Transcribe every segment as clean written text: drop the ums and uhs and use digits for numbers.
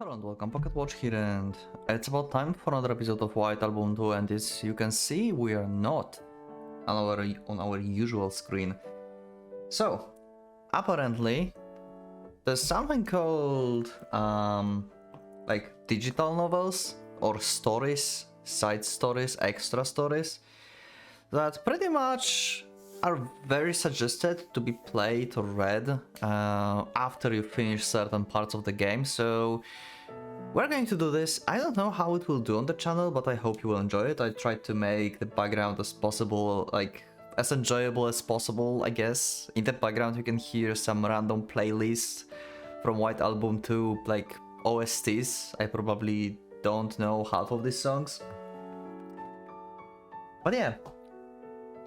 Hello and welcome, PocketWatch here, and it's about time for another episode of White Album 2, and as you can see, we are not on our usual screen. So, apparently, there's something called, like digital novels, or stories, side stories, extra stories, that pretty much are very suggested to be played or read after you finish certain parts of the game, so we're going to do this. I don't know how it will do on the channel, but I hope you will enjoy it. I tried to make the background as possible, like as enjoyable as possible, I guess. In the background you can hear some random playlists from White Album 2, like OSTs. I probably don't know half of these songs. But yeah,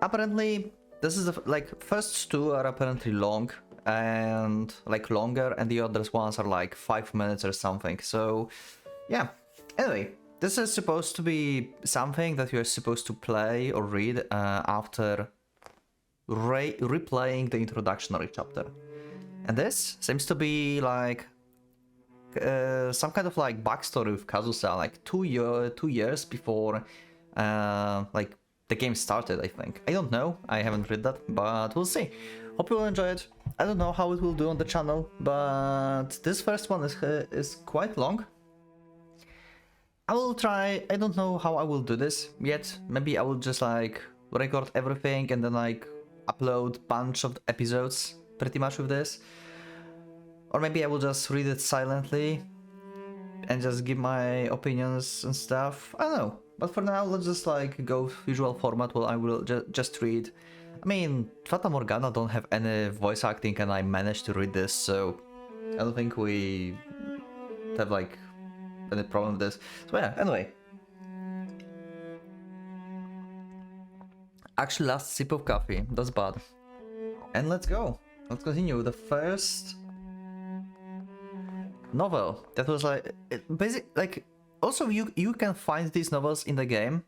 apparently this is like first two are apparently long and like longer, and the other ones are like 5 minutes or something. So yeah, anyway, this is supposed to be something that you're supposed to play or read after replaying the introductory chapter. And this seems to be like some kind of like backstory with Kazusa, like 2 years before like the game started, I think. I don't know, I haven't read that, but we'll see. Hope you will enjoy it. I don't know how it will do on the channel, but this first one is quite long. I will try. I don't know how I will do this yet. Maybe I will just like record everything and then like upload bunch of episodes pretty much with this. Or maybe I will just read it silently and just give my opinions and stuff. I don't know. But for now, let's just like go usual format where I will just read. I mean, Fata Morgana don't have any voice acting and I managed to read this, so I don't think we have like any problem with this. So yeah, anyway. Actually, last sip of coffee, that's bad. And let's go. Let's continue with the first novel. That was like, like, also you can find these novels in the game,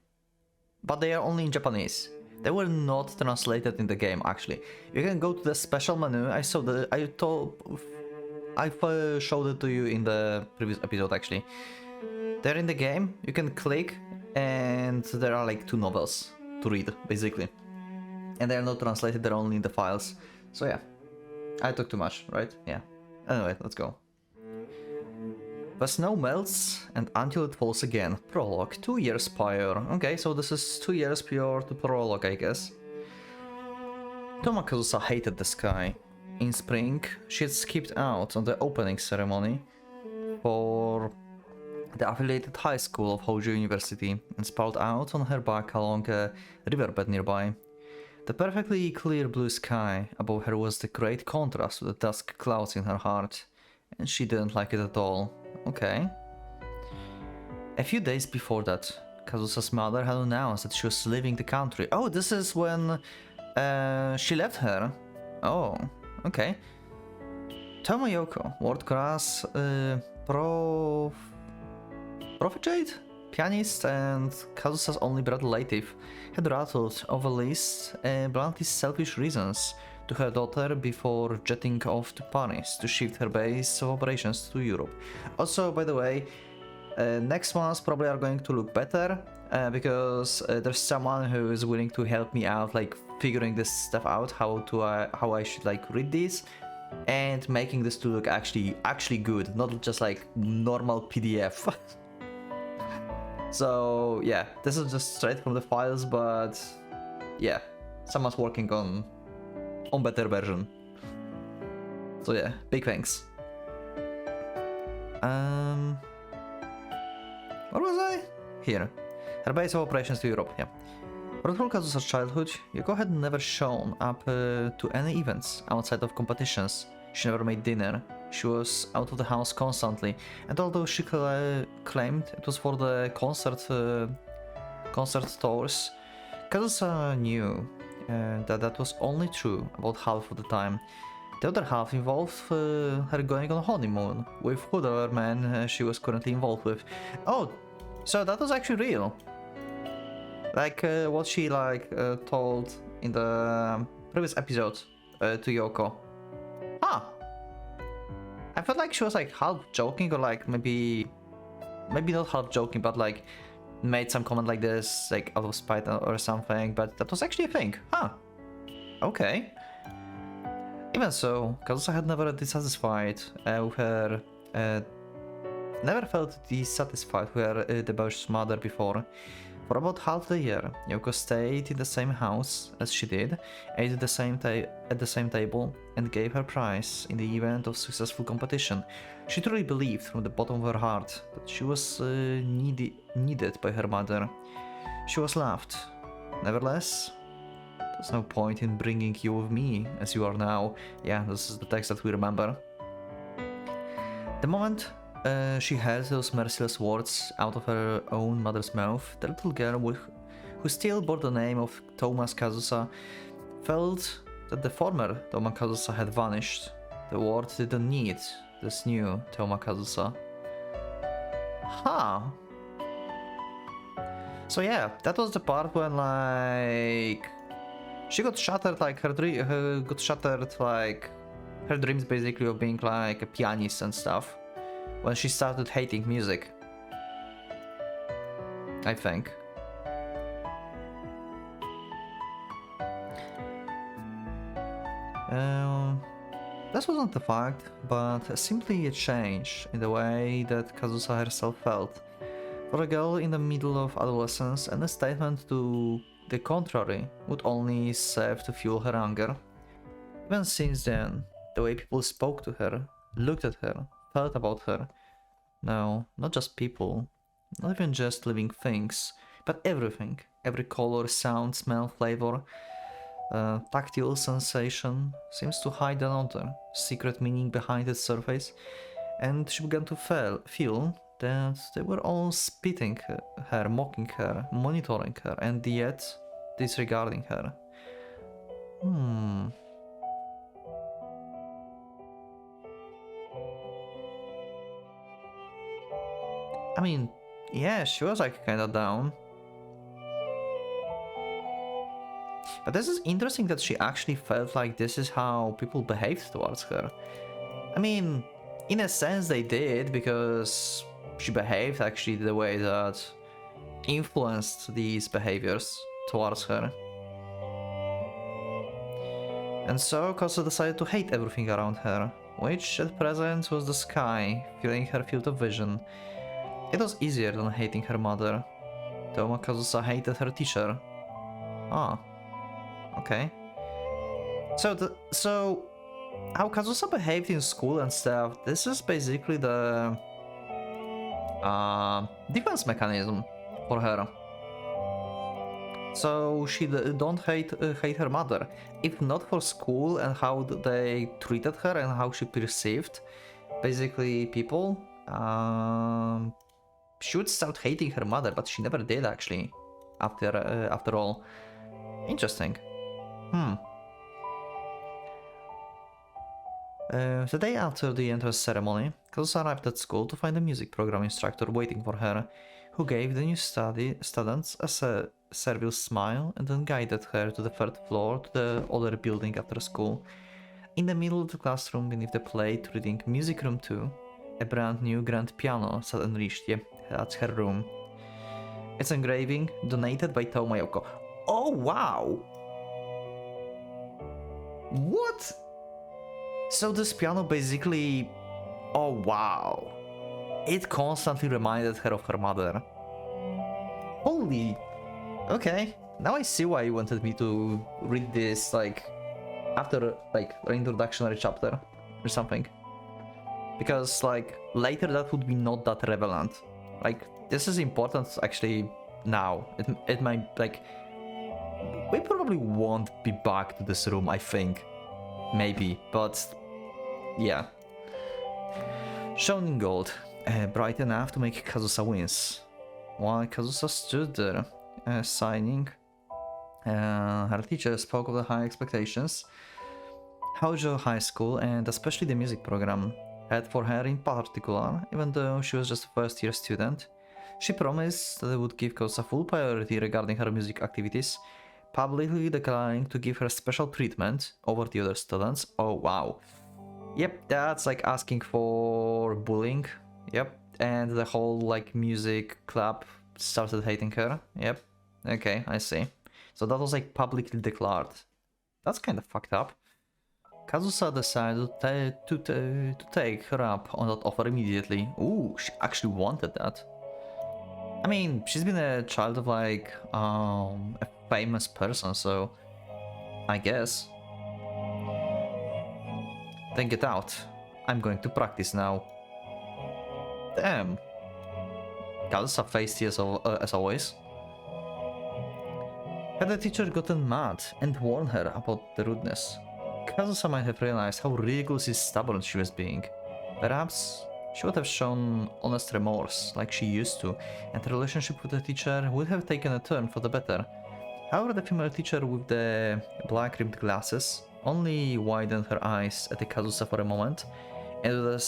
but they are only in Japanese. They were not translated in the game, actually. You can go to the special menu. I showed it to you in the previous episode, actually. They're in the game, you can click, and there are like 2 novels to read, basically. And they're not translated, they're only in the files. So yeah, I talk too much, right? Yeah. Anyway, let's go. The snow melts, and until it falls again. Prologue, 2 years prior. Okay, so this is 2 years prior to prologue, I guess. Tomokazusa hated the sky. In spring, she had skipped out on the opening ceremony for the affiliated high school of Hojo University and sprawled out on her back along a riverbed nearby. The perfectly clear blue sky above her was the great contrast to the dusk clouds in her heart, and she didn't like it at all. Okay. A few days before that, Kazusa's mother had announced that she was leaving the country. Oh, this is when she left her. Oh, okay. Tomoyoko, world class profligate pianist and Kazusa's only blood relative, had rattled off a list bluntly selfish reasons to her daughter before jetting off to Paris to shift her base of operations to Europe. Also, by the way, next ones probably are going to look better because there's someone who is willing to help me out, like figuring this stuff out, how I should like read these and making this to look actually good, not just like normal PDF. So yeah, this is just straight from the files, but yeah, someone's working on better version. So yeah, big thanks. Where was I? Here. Her base of operations to Europe, yeah. For through Kazusa's childhood, Yoko had never shown up to any events outside of competitions. She never made dinner. She was out of the house constantly, and although she claimed it was for the concert tours, Kazusa knew that was only true about half of the time. The other half involved her going on a honeymoon with whatever man she was currently involved with. Oh, so that was actually real. Like what she like told in the previous episode to Yoko. Ah, I felt like she was like half joking, or like maybe not half joking, but like made some comment like this, like out of spite or something, but that was actually a thing. Huh. Okay. Even so, Kazusa had never dissatisfied with her, never felt dissatisfied with her debauched mother before. For about half the year, Yoko stayed in the same house as she did, ate at the same table, and gave her prize in the event of successful competition. She truly believed from the bottom of her heart that she was needed by her mother. She was loved. Nevertheless, there's no point in bringing you with me as you are now. Yeah, this is the text that we remember. The moment she heard those merciless words out of her own mother's mouth, the little girl who still bore the name of Thomas Kazusa felt that the former Toma Kazusa had vanished. The world didn't need this new Toma Kazusa. Huh. So yeah, that was the part when like she got shattered, like her dreams basically of being like a pianist and stuff. When she started hating music, I think. This wasn't a fact, but simply a change in the way that Kazusa herself felt. For a girl in the middle of adolescence, and a statement to the contrary would only serve to fuel her anger. Even since then, the way people spoke to her, looked at her, felt about her. No, not just people, not even just living things, but everything. Every color, sound, smell, flavor, tactile sensation seems to hide another secret meaning behind its surface, and she began to feel that they were all spitting her, mocking her, monitoring her, and yet disregarding her. I mean, yeah, she was like kinda down. But this is interesting that she actually felt like this is how people behaved towards her. I mean, in a sense they did, because she behaved actually the way that influenced these behaviors towards her. And so Kosa decided to hate everything around her, which at present was the sky, filling her field of vision. It was easier than hating her mother. Toma Kazusa hated her teacher. Ah, okay. So how Kazusa behaved in school and stuff, this is basically the defense mechanism for her. So she don't hate her mother. If not for school and how they treated her and how she perceived basically people, she would start hating her mother, but she never did actually. After all, interesting. The day after the entrance ceremony, Kazusa arrived at school to find a music program instructor waiting for her, who gave the new students a servile smile and then guided her to the third floor to the other building after school. In the middle of the classroom, beneath the plate reading Music Room 2, a brand new grand piano sat unleashed. Yeah, that's her room. Its engraving, donated by Toma Yoko. Oh wow! What? So this piano basically... Oh wow! It constantly reminded her of her mother. Holy... Okay, now I see why you wanted me to read this, like, after, like, an introductory chapter or something. Because, like, later that would be not that relevant. Like, this is important actually now. It might, like... We probably won't be back to this room, I think. Maybe, but... Yeah. Shown in gold, bright enough to make Kazusa wince. While Kazusa stood there, signing, her teacher spoke of the high expectations Haujo High School, and especially the music program, had for her in particular, even though she was just a first-year student. She promised that they would give Kazusa full priority regarding her music activities, publicly declaring to give her special treatment over the other students. Oh wow. Yep, that's like asking for bullying. Yep, and the whole like music club started hating her. Yep, okay, I see. So that was like publicly declared. That's kind of fucked up. Kazusa decided to take her up on that offer immediately. Ooh, she actually wanted that. I mean, she's been a child of like a famous person, so I guess. Then get out. I'm going to practice now. Damn. Kazusa faced as always. Had the teacher gotten mad and warned her about the rudeness, Kazusa might have realized how ridiculously stubborn she was being. Perhaps she would have shown honest remorse like she used to, and the relationship with the teacher would have taken a turn for the better. However, the female teacher with the black-rimmed glasses only widened her eyes at the Kazusa for a moment, and with a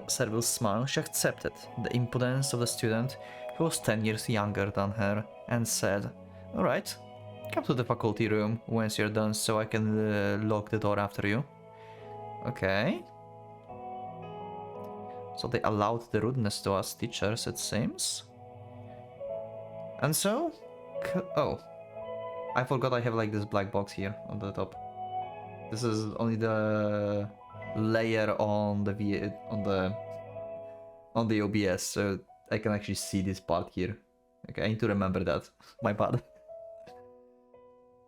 servile smile she accepted the impudence of the student who was 10 years younger than her, and said, "Alright, come to the faculty room once you're done so I can lock the door after you." Okay. So they allowed the rudeness to us teachers, it seems. And so... oh. I forgot I have like this black box here on the top. This is only the layer on the OBS, so I can actually see this part here. Okay, I need to remember that. My bad.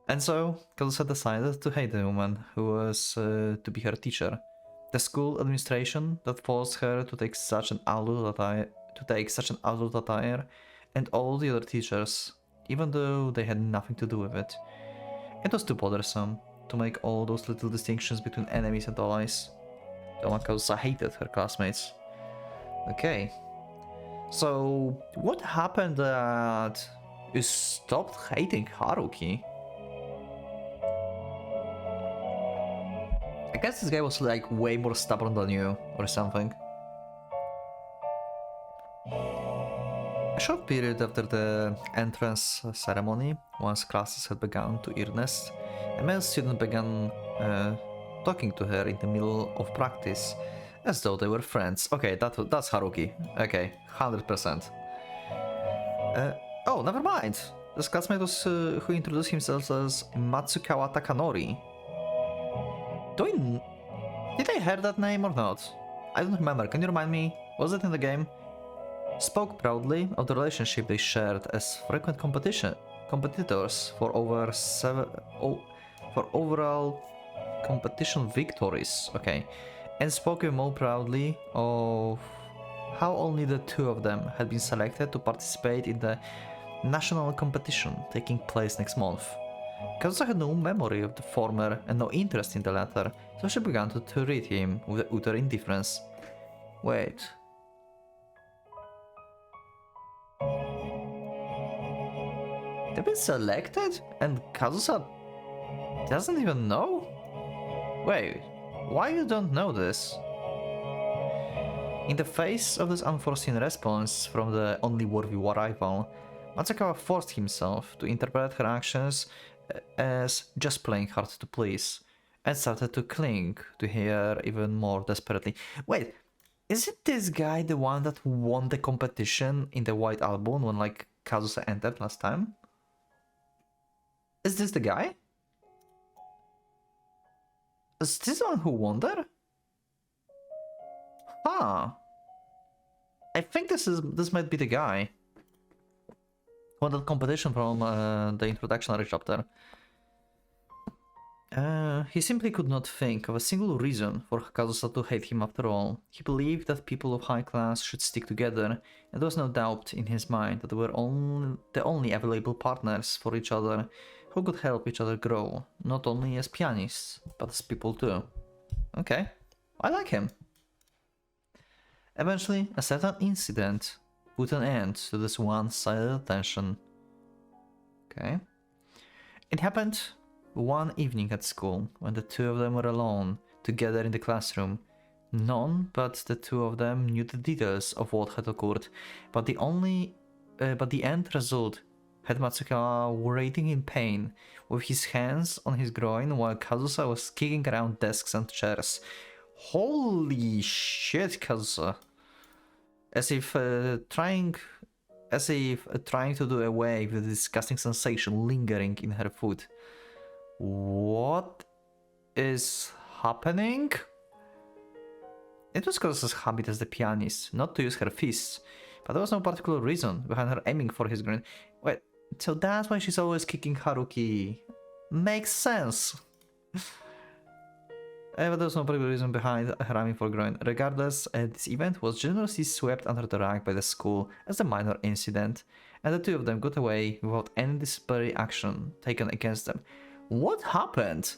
And so, Kazusa decided to hate the woman who was to be her teacher. The school administration that forced her to take such an adult attire, and all the other teachers, even though they had nothing to do with it. It was too bothersome to make all those little distinctions between enemies and allies. Kazusa hated her classmates. Okay. So, what happened that you stopped hating Haruki? I guess this guy was like way more stubborn than you, or something. A short period after the entrance ceremony, once classes had begun to earnest, a male student began talking to her in the middle of practice, as though they were friends. Okay, that's Haruki. Okay, 100%. Oh, never mind. This classmate was who introduced himself as Matsukawa Takanori. Did I hear that name or not? I don't remember. Can you remind me? Was it in the game? Spoke proudly of the relationship they shared as frequent competitors for overall competition victories. Okay, and spoke even more proudly of how only the two of them had been selected to participate in the national competition taking place next month. Kazusa had no memory of the former and no interest in the latter, so she began to treat him with utter indifference. Wait. They've been selected? And Kazusa doesn't even know? Wait, why you don't know this? In the face of this unforeseen response from the only worthy rival, Matsukawa forced himself to interpret her actions as just playing hard to please, and started to cling to her even more desperately. Wait, isn't this guy the one that won the competition in the White Album when like Kazusa entered last time? Is this the guy? Is this the one who won there? Huh. I think this might be the guy. Won that competition from the introductory chapter. He simply could not think of a single reason for Kazusa to hate him after all. He believed that people of high class should stick together, and there was no doubt in his mind that they were the only available partners for each other who could help each other grow, not only as pianists, but as people too. Okay, I like him. Eventually, a certain incident put an end to this one-sided tension. Okay. It happened one evening at school, when the two of them were alone, together in the classroom. None but the two of them knew the details of what had occurred, but the end result had Matsukawa writhing in pain, with his hands on his groin while Kazusa was kicking around desks and chairs. Holy shit, Kazusa. As if trying to do away with the disgusting sensation lingering in her foot. What is happening? It was Kazusa's habit as the pianist not to use her fists, but there was no particular reason behind her aiming for his groin. Wait, so that's why she's always kicking Haruki. Makes sense. But there was no particular reason behind her aiming for groin. Regardless, this event was generously swept under the rug by the school as a minor incident, and the two of them got away without any disciplinary action taken against them. What happened?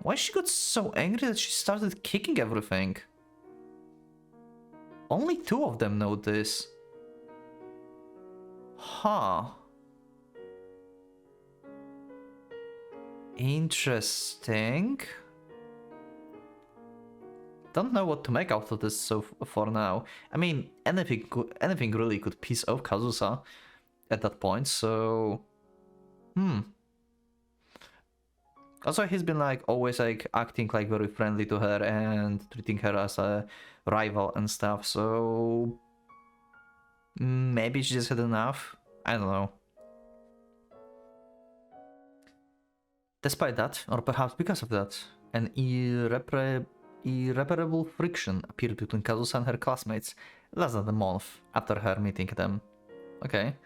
Why she got so angry that she started kicking everything? Only two of them know this. Huh. Interesting. Don't know what to make out of this for now. I mean, anything really could piss off Kazusa at that point, so... Also, he's been like always like acting like very friendly to her and treating her as a rival and stuff, so maybe she just had enough. I don't know. Despite that, or perhaps because of that, an irreparable friction appeared between Kazusa and her classmates less than a month after her meeting them. Okay.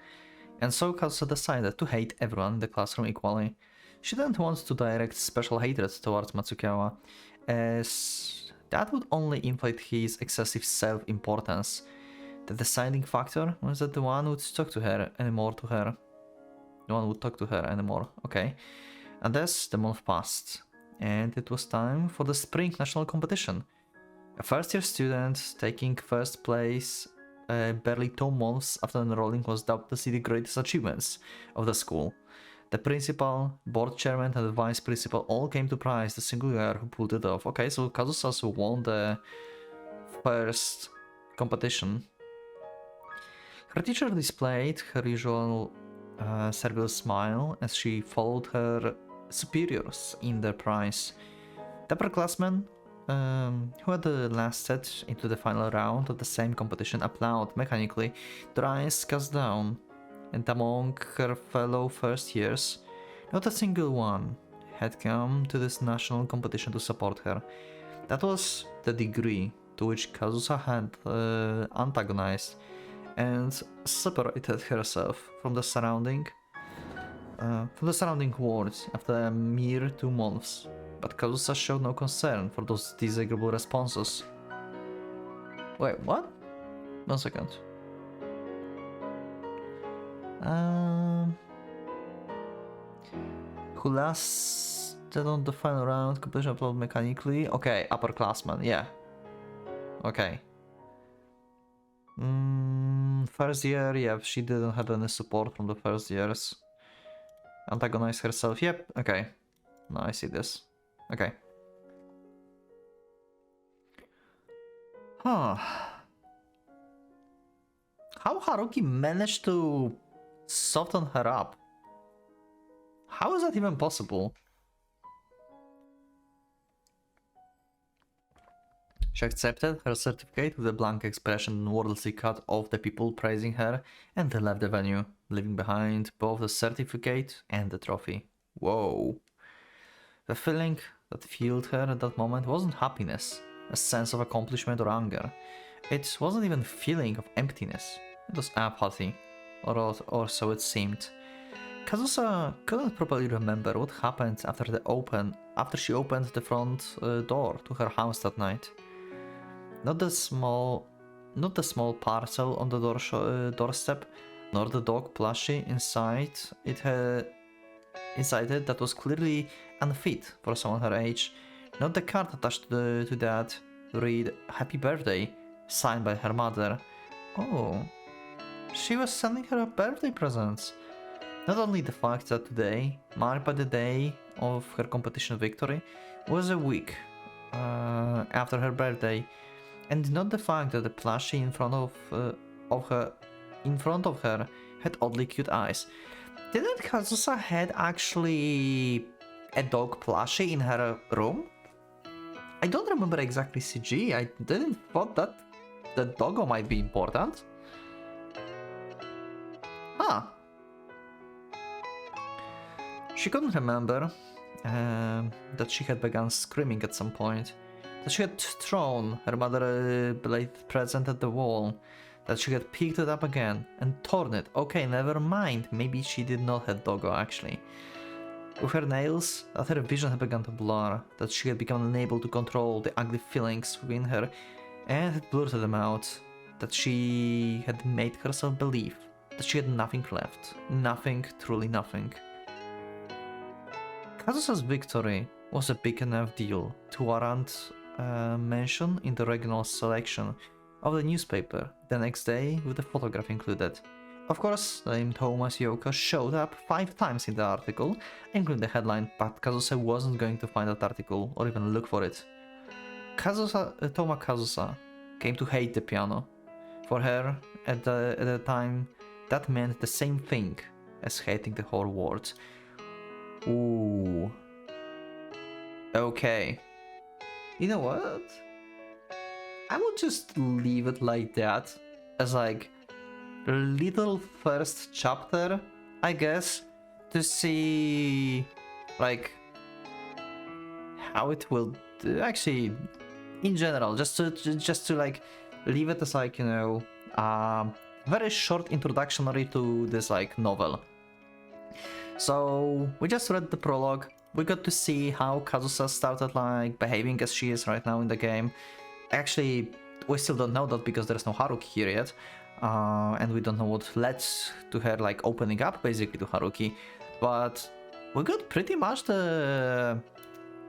And so Kazusa decided to hate everyone in the classroom equally. She didn't want to direct special hatred towards Matsukawa, as that would only inflate his excessive self-importance. The deciding factor was that no one would talk to her anymore. Okay. And thus the month passed, and it was time for the spring national competition. A first-year student taking first place barely 2 months after enrolling was doubtlessly the greatest achievements of the school. The principal, board chairman, and the vice principal all came to prize the single girl who pulled it off. Okay, so Kazusa won the first competition. Her teacher displayed her usual servile smile as she followed her superiors in their prize. The upperclassmen, who had lasted into the final round of the same competition, applauded mechanically, their eyes cast down. And among her fellow first years, not a single one had come to this national competition to support her. That was the degree to which Kazusa had antagonized and separated herself from the surrounding world after a mere 2 months. But Kazusa showed no concern for those disagreeable responses. Wait, what? 1 second. Who lasted on the final round, competition applauded mechanically. Okay, upperclassman, yeah. Okay. First year, yeah, she didn't have any support from the first years. Antagonized herself, yep, okay. Now I see this. Okay. Huh. How Haruki managed to soften her up? How is that even possible? She accepted her certificate with a blank expression and wordlessly cut off the people praising her and they left the venue, leaving behind both the certificate and the trophy. Whoa. The feeling that filled her at that moment wasn't happiness, a sense of accomplishment or anger. It wasn't even a feeling of emptiness. It was apathy, or so it seemed. Kazusa couldn't properly remember what happened after she opened the front door to her house that night. Not the small parcel on the doorstep, nor the dog plushie inside it that was clearly unfit for someone her age. Not the card attached to that read "Happy Birthday," signed by her mother. Oh, she was sending her a birthday present. Not only the fact that today, marked by the day of her competition victory, was a week after her birthday, and not the fact that the plushie in front of her had oddly cute eyes. Didn't Kazusa had actually a dog plushie in her room? I don't remember exactly CG. I didn't thought that the doggo might be important. Ah. She couldn't remember that she had begun screaming at some point, that she had thrown her mother blade present at the wall, that she had picked it up again and torn it. Okay, never mind, maybe she did not have doggo actually. With her nails, that her vision had begun to blur, that she had become unable to control the ugly feelings within her and had blurted them out, that she had made herself believe that she had nothing left, nothing, truly nothing. Kazusa's victory was a big enough deal to warrant mention in the regional selection of the newspaper the next day with the photograph included. Of course, the name Thomas Yoka showed up 5 times in the article, including the headline, but Kazusa wasn't going to find that article or even look for it. Toma Kazusa came to hate the piano. For her, at the time, that meant the same thing as hating the whole world. Ooh. Okay. You know what? I would just leave it like that, as like a little first chapter, I guess, to see like how it will do. Actually, in general, just to like leave it as like, you know, very short introductory to this like novel. So we just read the prologue. We got to see how Kazusa started like behaving as she is right now in the game. Actually, we still don't know that because there's no Haruki here yet, and we don't know what led to her like opening up basically to Haruki. But we got pretty much the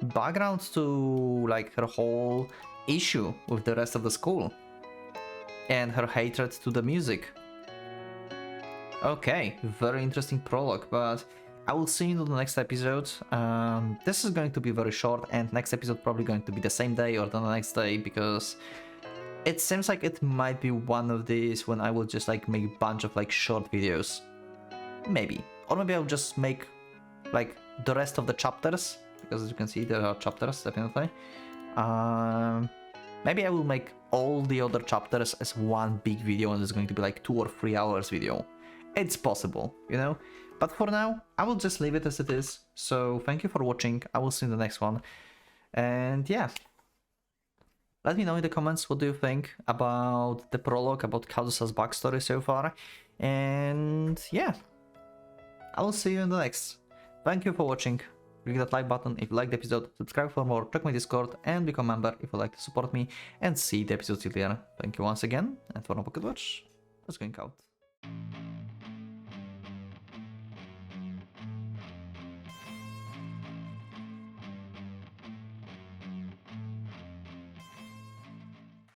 background to like her whole issue with the rest of the school and her hatred to the music. Okay, very interesting prologue, but I will see you in the next episode. This is going to be very short, and next episode probably going to be the same day or the next day, because it seems like it might be one of these when I will just like make a bunch of like short videos. Maybe. Or maybe I'll just make like the rest of the chapters, because as you can see there are chapters, definitely. Maybe I will make all the other chapters as one big video and it's going to be like 2 or 3 hours video. It's possible, you know? But for now, I will just leave it as it is. So thank you for watching. I will see you in the next one. And yeah. Let me know in the comments what do you think about the prologue, about Kazusa's backstory so far. And yeah. I will see you in the next. Thank you for watching. Click that like button if you liked the episode, subscribe for more, check my Discord, and become a member if you'd like to support me and see the episodes earlier. Thank you once again, and for no Pocket Watch, that's going out.